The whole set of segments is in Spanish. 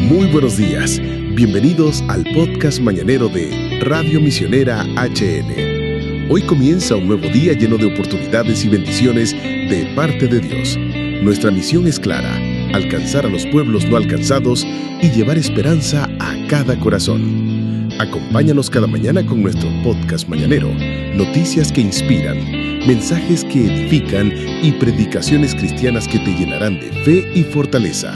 Muy buenos días, bienvenidos al podcast mañanero de Radio Misionera HN. Hoy comienza un nuevo día lleno de oportunidades y bendiciones de parte de Dios. Nuestra misión es clara: alcanzar a los pueblos no alcanzados y llevar esperanza a cada corazón. Acompáñanos cada mañana con nuestro podcast mañanero, noticias que inspiran, mensajes que edifican y predicaciones cristianas que te llenarán de fe y fortaleza.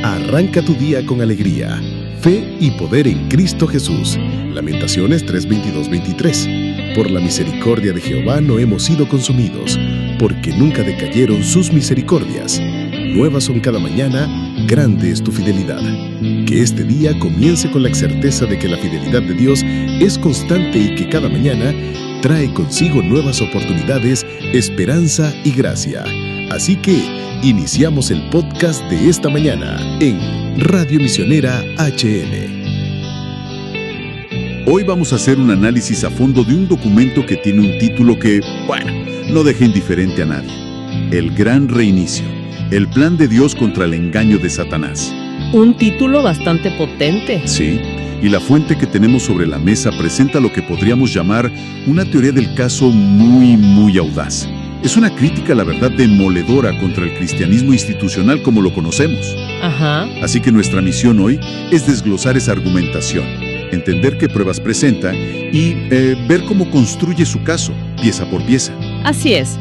Arranca tu día con alegría, fe y poder en Cristo Jesús. Lamentaciones 3:22-23. Por la misericordia de Jehová no hemos sido consumidos, porque nunca decayeron sus misericordias. Nuevas son cada mañana, grande es tu fidelidad. Que este día comience con la certeza de que la fidelidad de Dios es constante y que cada mañana trae consigo nuevas oportunidades, esperanza y gracia. Así que iniciamos el podcast de esta mañana en Radio Misionera HN. Hoy vamos a hacer un análisis a fondo de un documento que tiene un título que, no deja indiferente a nadie. El Gran Reinicio, el plan de Dios contra el engaño de Satanás. Un título bastante potente. Sí, y la fuente que tenemos sobre la mesa presenta lo que podríamos llamar una teoría del caso muy audaz. Es una crítica, la verdad, demoledora contra el cristianismo institucional como lo conocemos. Ajá. Así que nuestra misión hoy es desglosar esa argumentación, entender qué pruebas presenta y ver cómo construye su caso, pieza por pieza. Así es.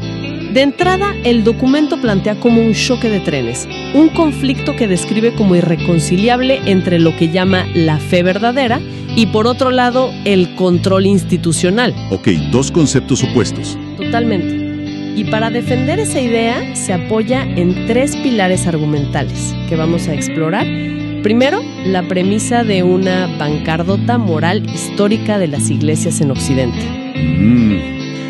De entrada, el documento plantea como un choque de trenes, un conflicto que describe como irreconciliable entre lo que llama la fe verdadera y, por otro lado, el control institucional. Ok, dos conceptos opuestos. Totalmente. Y para defender esa idea se apoya en tres pilares argumentales que vamos a explorar. Primero, la premisa de una bancarrota moral histórica de las iglesias en Occidente.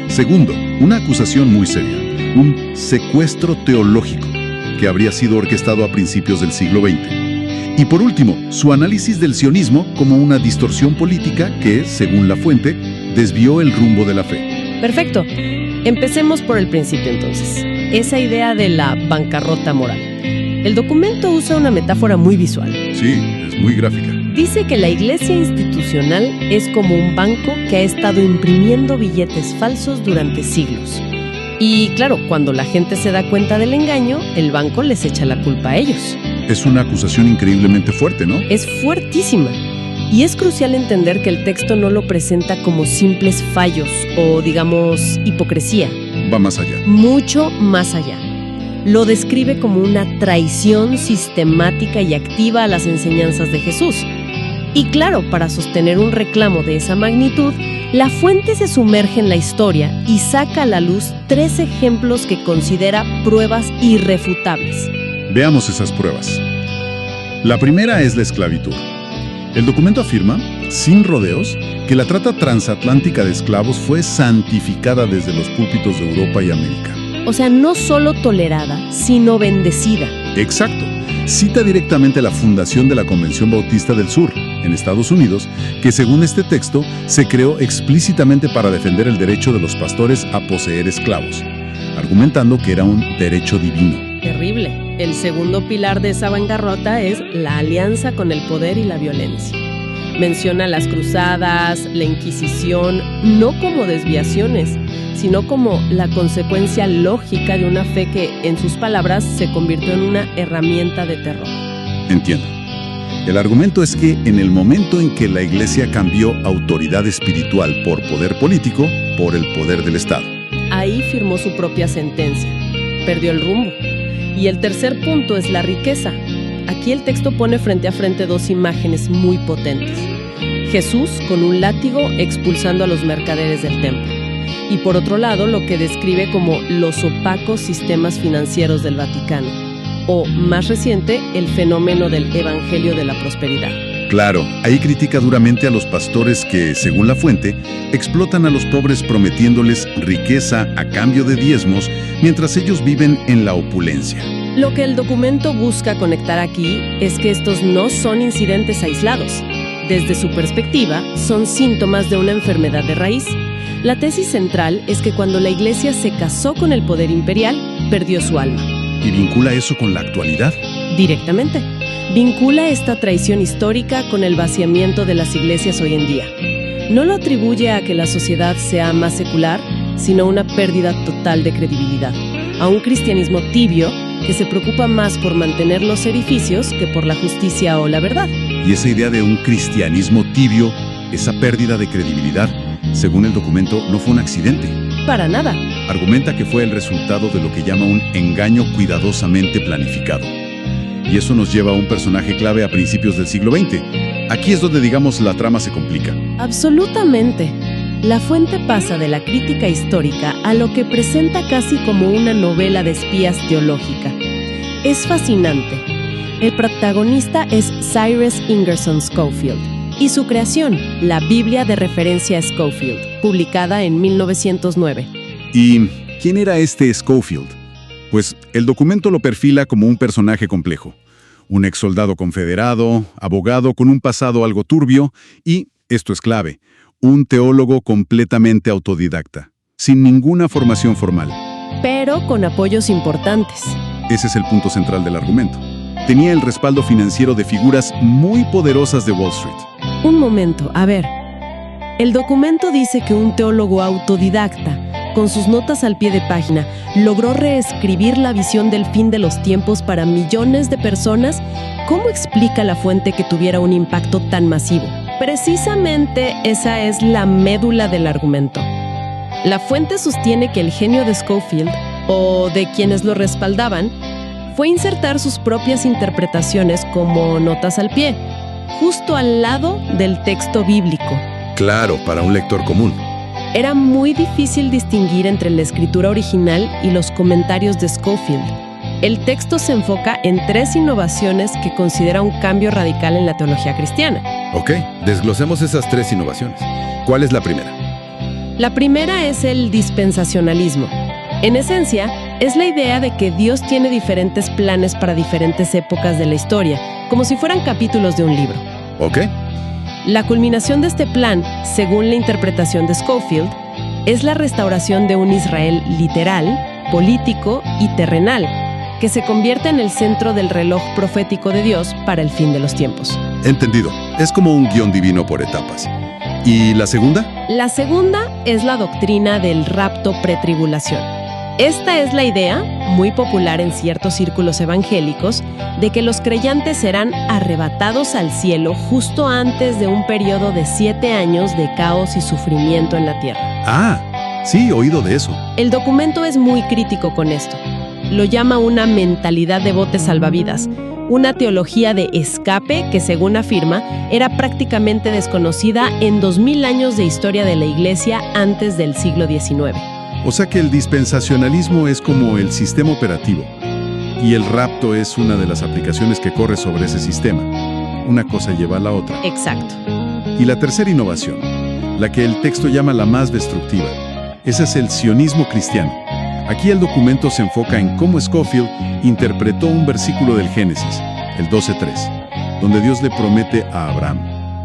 Segundo, una acusación muy seria, un secuestro teológico que habría sido orquestado a principios del siglo XX. Y por último, su análisis del sionismo como una distorsión política que, según la fuente, desvió el rumbo de la fe. Perfecto. Empecemos por el principio entonces, esa idea de la bancarrota moral. El documento usa una metáfora muy visual. Sí, es muy gráfica. Dice que la iglesia institucional es como un banco que ha estado imprimiendo billetes falsos durante siglos. Y claro, cuando la gente se da cuenta del engaño, el banco les echa la culpa a ellos. Es una acusación increíblemente fuerte, ¿no? Es fuertísima. Y es crucial entender que el texto no lo presenta como simples fallos o, digamos, hipocresía. Va más allá. Mucho más allá. Lo describe como una traición sistemática y activa a las enseñanzas de Jesús. Y claro, para sostener un reclamo de esa magnitud, la fuente se sumerge en la historia y saca a la luz 3 ejemplos que considera pruebas irrefutables. Veamos esas pruebas. La primera es la esclavitud. El documento afirma, sin rodeos, que la trata transatlántica de esclavos fue santificada desde los púlpitos de Europa y América. O sea, no solo tolerada, sino bendecida. Exacto. Cita directamente la fundación de la Convención Bautista del Sur, en Estados Unidos, que según este texto se creó explícitamente para defender el derecho de los pastores a poseer esclavos, argumentando que era un derecho divino. Terrible. El segundo pilar de esa bancarrota es la alianza con el poder y la violencia. Menciona las cruzadas, la Inquisición, no como desviaciones, sino como la consecuencia lógica de una fe que, en sus palabras, se convirtió en una herramienta de terror. Entiendo. El argumento es que en el momento en que la Iglesia cambió autoridad espiritual por poder político, por el poder del Estado. Ahí firmó su propia sentencia. Perdió el rumbo. Y el tercer punto es la riqueza. Aquí el texto pone frente a frente 2 imágenes muy potentes. Jesús con un látigo expulsando a los mercaderes del templo. Y por otro lado, lo que describe como los opacos sistemas financieros del Vaticano. O, más reciente, el fenómeno del Evangelio de la Prosperidad. Claro, ahí critica duramente a los pastores que, según la fuente, explotan a los pobres prometiéndoles riqueza a cambio de diezmos mientras ellos viven en la opulencia. Lo que el documento busca conectar aquí es que estos no son incidentes aislados. Desde su perspectiva, son síntomas de una enfermedad de raíz. La tesis central es que cuando la Iglesia se casó con el poder imperial, perdió su alma. ¿Y vincula eso con la actualidad? Directamente. Vincula esta traición histórica con el vaciamiento de las iglesias hoy en día. No lo atribuye a que la sociedad sea más secular, sino una pérdida total de credibilidad, a un cristianismo tibio que se preocupa más por mantener los edificios que por la justicia o la verdad. Y esa idea de un cristianismo tibio, esa pérdida de credibilidad, según el documento, no fue un accidente. Para nada. Argumenta que fue el resultado de lo que llama un engaño cuidadosamente planificado. Y eso nos lleva a un personaje clave a principios del siglo XX. Aquí es donde, digamos, la trama se complica. Absolutamente. La fuente pasa de la crítica histórica a lo que presenta casi como una novela de espías teológica. Es fascinante. El protagonista es Cyrus Ingerson Scofield y su creación, la Biblia de referencia Scofield, publicada en 1909. ¿Y quién era este Scofield? Pues el documento lo perfila como un personaje complejo. Un exsoldado confederado, abogado con un pasado algo turbio y, esto es clave, un teólogo completamente autodidacta, sin ninguna formación formal. Pero con apoyos importantes. Ese es el punto central del argumento. Tenía el respaldo financiero de figuras muy poderosas de Wall Street. Un momento, a ver. El documento dice que un teólogo autodidacta, con sus notas al pie de página, logró reescribir la visión del fin de los tiempos para millones de personas. ¿Cómo explica la fuente que tuviera un impacto tan masivo? Precisamente esa es la médula del argumento. La fuente sostiene que el genio de Scofield, o de quienes lo respaldaban, fue insertar sus propias interpretaciones como notas al pie, justo al lado del texto bíblico. Claro, para un lector común. Era muy difícil distinguir entre la escritura original y los comentarios de Scofield. El texto se enfoca en 3 innovaciones que considera un cambio radical en la teología cristiana. Ok, desglosemos esas 3 innovaciones. ¿Cuál es la primera? La primera es el dispensacionalismo. En esencia, es la idea de que Dios tiene diferentes planes para diferentes épocas de la historia, como si fueran capítulos de un libro. Ok. La culminación de este plan, según la interpretación de Scofield, es la restauración de un Israel literal, político y terrenal, que se convierte en el centro del reloj profético de Dios para el fin de los tiempos. Entendido. Es como un guión divino por etapas. ¿Y la segunda? La segunda es la doctrina del rapto pretribulación. Esta es la idea, muy popular en ciertos círculos evangélicos, de que los creyentes serán arrebatados al cielo justo antes de un periodo de 7 años de caos y sufrimiento en la tierra. Ah, sí, he oído de eso. El documento es muy crítico con esto. Lo llama una mentalidad de bote salvavidas, una teología de escape que, según afirma, era prácticamente desconocida en 2000 años de historia de la Iglesia antes del siglo XIX. O sea que el dispensacionalismo es como el sistema operativo y el rapto es una de las aplicaciones que corre sobre ese sistema. Una cosa lleva a la otra. Exacto. Y la tercera innovación, la que el texto llama la más destructiva, ese es el sionismo cristiano. Aquí el documento se enfoca en cómo Scofield interpretó un versículo del Génesis, el 12:3, donde Dios le promete a Abraham: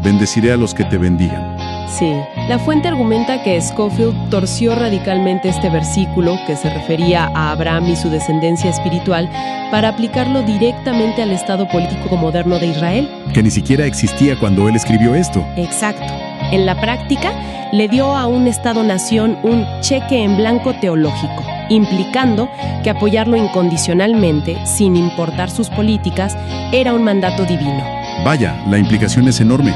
bendeciré a los que te bendigan. Sí, la fuente argumenta que Scofield torció radicalmente este versículo que se refería a Abraham y su descendencia espiritual para aplicarlo directamente al estado político moderno de Israel. Que ni siquiera existía cuando él escribió esto. Exacto. En la práctica, le dio a un Estado-nación un cheque en blanco teológico, implicando que apoyarlo incondicionalmente, sin importar sus políticas, era un mandato divino. Vaya, la implicación es enorme.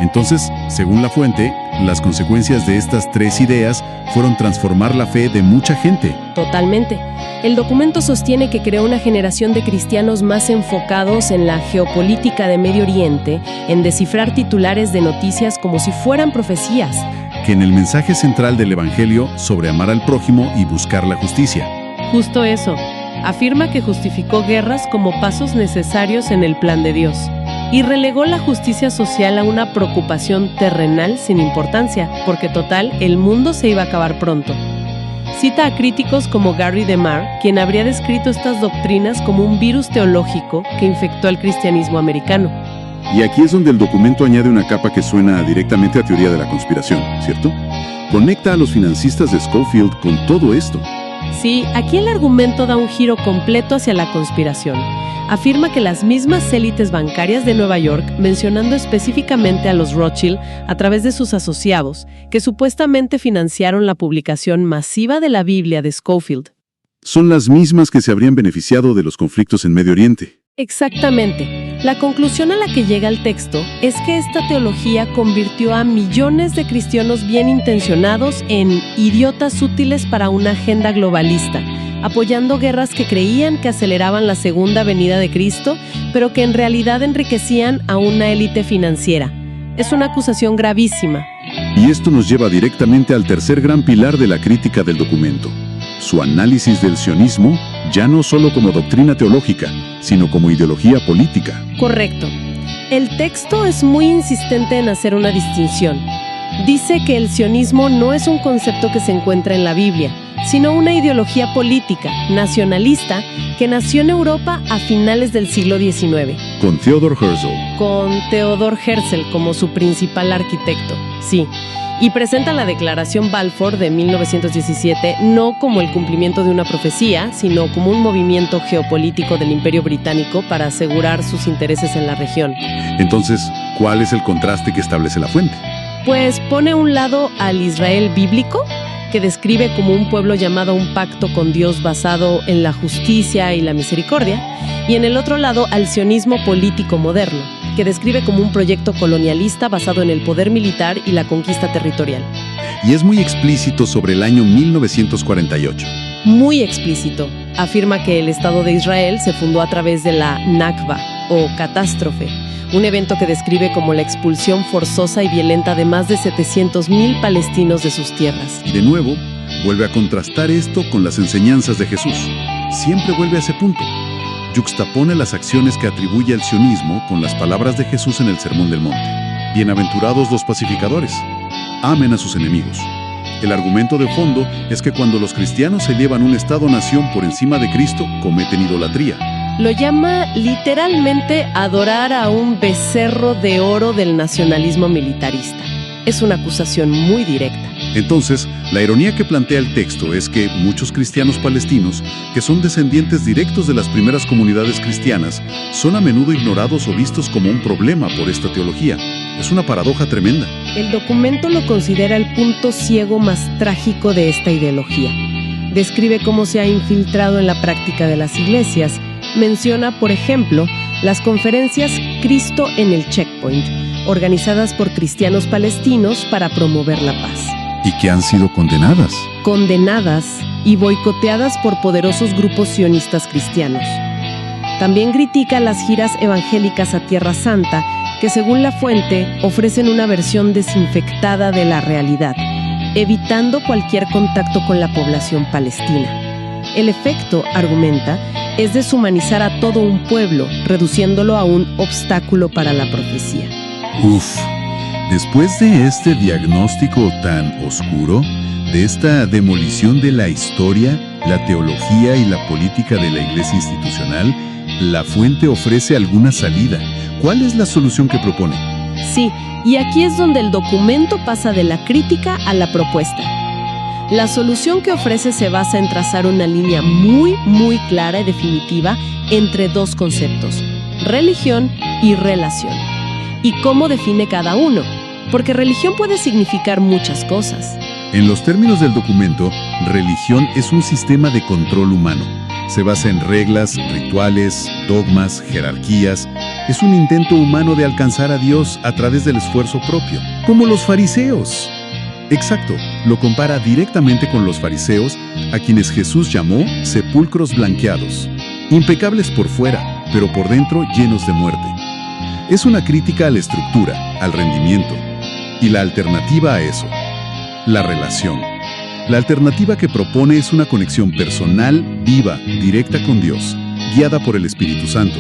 Entonces, según la fuente, las consecuencias de estas 3 ideas fueron transformar la fe de mucha gente. Totalmente. El documento sostiene que creó una generación de cristianos más enfocados en la geopolítica de Medio Oriente, en descifrar titulares de noticias como si fueran profecías. Que en el mensaje central del Evangelio sobre amar al prójimo y buscar la justicia. Justo eso. Afirma que justificó guerras como pasos necesarios en el plan de Dios y relegó la justicia social a una preocupación terrenal sin importancia, porque total, el mundo se iba a acabar pronto. Cita a críticos como Gary DeMar, quien habría descrito estas doctrinas como un virus teológico que infectó al cristianismo americano. Y aquí es donde el documento añade una capa que suena directamente a teoría de la conspiración, ¿cierto? Conecta a los financistas de Scofield con todo esto. Sí, aquí el argumento da un giro completo hacia la conspiración. Afirma que las mismas élites bancarias de Nueva York, mencionando específicamente a los Rothschild a través de sus asociados, que supuestamente financiaron la publicación masiva de la Biblia de Scofield. Son las mismas que se habrían beneficiado de los conflictos en Medio Oriente. Exactamente. La conclusión a la que llega el texto es que esta teología convirtió a millones de cristianos bien intencionados en idiotas útiles para una agenda globalista, apoyando guerras que creían que aceleraban la segunda venida de Cristo, pero que en realidad enriquecían a una élite financiera. Es una acusación gravísima. Y esto nos lleva directamente al tercer gran pilar de la crítica del documento: su análisis del sionismo, ya no solo como doctrina teológica, sino como ideología política. Correcto. El texto es muy insistente en hacer una distinción. Dice que el sionismo no es un concepto que se encuentra en la Biblia, sino una ideología política, nacionalista, que nació en Europa a finales del siglo XIX. Con Theodor Herzl. Con Theodor Herzl como su principal arquitecto, sí. Y presenta la Declaración Balfour de 1917 no como el cumplimiento de una profecía, sino como un movimiento geopolítico del Imperio Británico para asegurar sus intereses en la región. Entonces, ¿cuál es el contraste que establece la fuente? Pues pone a un lado al Israel bíblico, que describe como un pueblo llamado a un pacto con Dios basado en la justicia y la misericordia, y en el otro lado al sionismo político moderno, que describe como un proyecto colonialista basado en el poder militar y la conquista territorial. Y es muy explícito sobre el año 1948. Muy explícito. Afirma que el Estado de Israel se fundó a través de la Nakba, o catástrofe, un evento que describe como la expulsión forzosa y violenta de más de 700,000 palestinos de sus tierras. Y de nuevo, vuelve a contrastar esto con las enseñanzas de Jesús. Siempre vuelve a ese punto. Yuxtapone las acciones que atribuye al sionismo con las palabras de Jesús en el Sermón del Monte. Bienaventurados los pacificadores, amen a sus enemigos. El argumento de fondo es que cuando los cristianos se llevan un Estado-nación por encima de Cristo, cometen idolatría. Lo llama literalmente adorar a un becerro de oro del nacionalismo militarista. Es una acusación muy directa. Entonces, la ironía que plantea el texto es que muchos cristianos palestinos, que son descendientes directos de las primeras comunidades cristianas, son a menudo ignorados o vistos como un problema por esta teología. Es una paradoja tremenda. El documento lo considera el punto ciego más trágico de esta ideología. Describe cómo se ha infiltrado en la práctica de las iglesias. Menciona, por ejemplo, las conferencias Cristo en el Checkpoint, organizadas por cristianos palestinos para promover la paz. Y que han sido condenadas. Condenadas y boicoteadas por poderosos grupos sionistas cristianos. También critica las giras evangélicas a Tierra Santa, que según la fuente ofrecen una versión desinfectada de la realidad, evitando cualquier contacto con la población palestina. El efecto, argumenta, es deshumanizar a todo un pueblo, reduciéndolo a un obstáculo para la profecía. Uf. Después de este diagnóstico tan oscuro, de esta demolición de la historia, la teología y la política de la iglesia institucional, la fuente ofrece alguna salida. ¿Cuál es la solución que propone? Sí, y aquí es donde el documento pasa de la crítica a la propuesta. La solución que ofrece se basa en trazar una línea muy clara y definitiva entre dos conceptos: religión y relación. ¿Y cómo define cada uno? Porque religión puede significar muchas cosas. En los términos del documento, religión es un sistema de control humano. Se basa en reglas, rituales, dogmas, jerarquías. Es un intento humano de alcanzar a Dios a través del esfuerzo propio, como los fariseos. Exacto, lo compara directamente con los fariseos, a quienes Jesús llamó sepulcros blanqueados, impecables por fuera, pero por dentro llenos de muerte. Es una crítica a la estructura, al rendimiento. Y la alternativa a eso, la relación. La alternativa que propone es una conexión personal, viva, directa con Dios, guiada por el Espíritu Santo.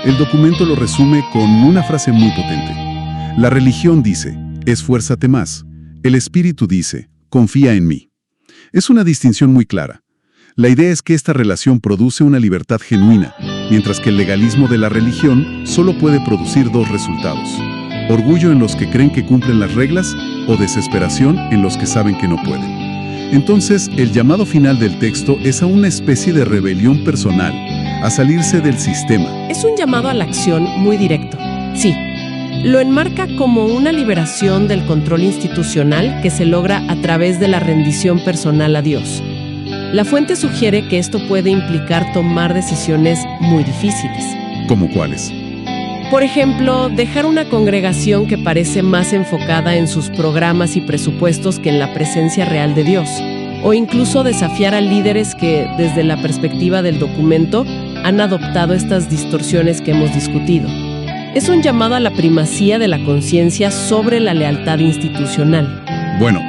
El documento lo resume con una frase muy potente. La religión dice, esfuérzate más. El Espíritu dice, confía en mí. Es una distinción muy clara. La idea es que esta relación produce una libertad genuina, mientras que el legalismo de la religión solo puede producir dos resultados: orgullo en los que creen que cumplen las reglas o desesperación en los que saben que no pueden. Entonces, el llamado final del texto es a una especie de rebelión personal, a salirse del sistema. Es un llamado a la acción muy directo. Sí, lo enmarca como una liberación del control institucional que se logra a través de la rendición personal a Dios. La fuente sugiere que esto puede implicar tomar decisiones muy difíciles. ¿Cómo cuáles? Por ejemplo, dejar una congregación que parece más enfocada en sus programas y presupuestos que en la presencia real de Dios. O incluso desafiar a líderes que, desde la perspectiva del documento, han adoptado estas distorsiones que hemos discutido. Es un llamado a la primacía de la conciencia sobre la lealtad institucional. Bueno,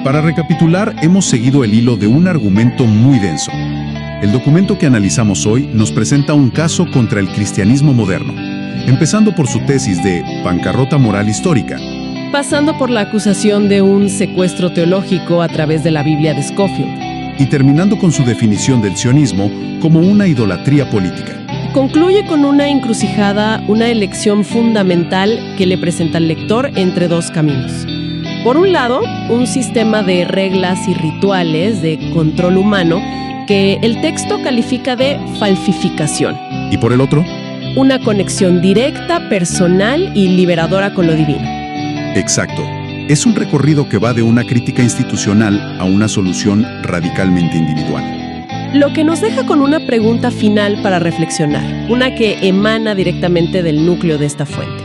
para recapitular, hemos seguido el hilo de un argumento muy denso. El documento que analizamos hoy nos presenta un caso contra el cristianismo moderno, empezando por su tesis de bancarrota moral histórica, pasando por la acusación de un secuestro teológico a través de la Biblia de Scofield, y terminando con su definición del sionismo como una idolatría política. Concluye con una encrucijada, una elección fundamental que le presenta al lector entre dos caminos. Por un lado, un sistema de reglas y rituales de control humano que el texto califica de falsificación. ¿Y por el otro? Una conexión directa, personal y liberadora con lo divino. Exacto. Es un recorrido que va de una crítica institucional a una solución radicalmente individual. Lo que nos deja con una pregunta final para reflexionar, una que emana directamente del núcleo de esta fuente.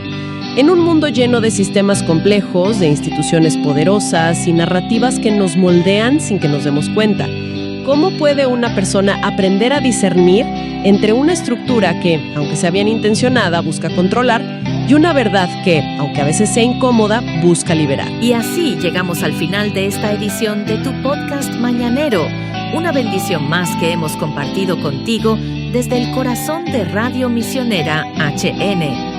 En un mundo lleno de sistemas complejos, de instituciones poderosas y narrativas que nos moldean sin que nos demos cuenta, ¿cómo puede una persona aprender a discernir entre una estructura que, aunque sea bien intencionada, busca controlar, y una verdad que, aunque a veces sea incómoda, busca liberar? Y así llegamos al final de esta edición de tu podcast mañanero, una bendición más que hemos compartido contigo desde el corazón de Radio Misionera HN.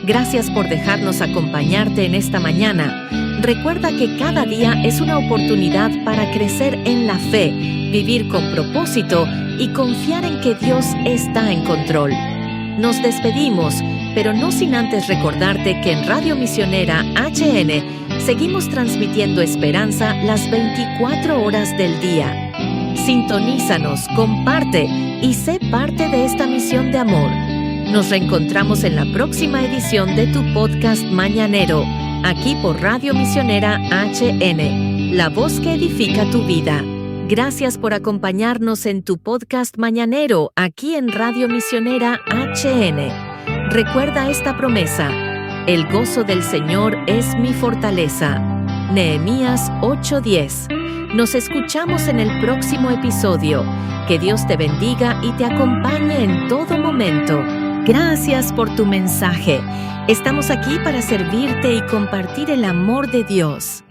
Gracias por dejarnos acompañarte en esta mañana. Recuerda que cada día es una oportunidad para crecer en la fe, vivir con propósito y confiar en que Dios está en control. Nos despedimos, pero no sin antes recordarte que en Radio Misionera HN seguimos transmitiendo esperanza las 24 horas del día. Sintonízanos, comparte y sé parte de esta misión de amor. Nos reencontramos en la próxima edición de tu podcast mañanero, aquí por Radio Misionera HN, la voz que edifica tu vida. Gracias por acompañarnos en tu podcast mañanero, aquí en Radio Misionera HN. Recuerda esta promesa: el gozo del Señor es mi fortaleza. Nehemías 8:10. Nos escuchamos en el próximo episodio. Que Dios te bendiga y te acompañe en todo momento. Gracias por tu mensaje. Estamos aquí para servirte y compartir el amor de Dios.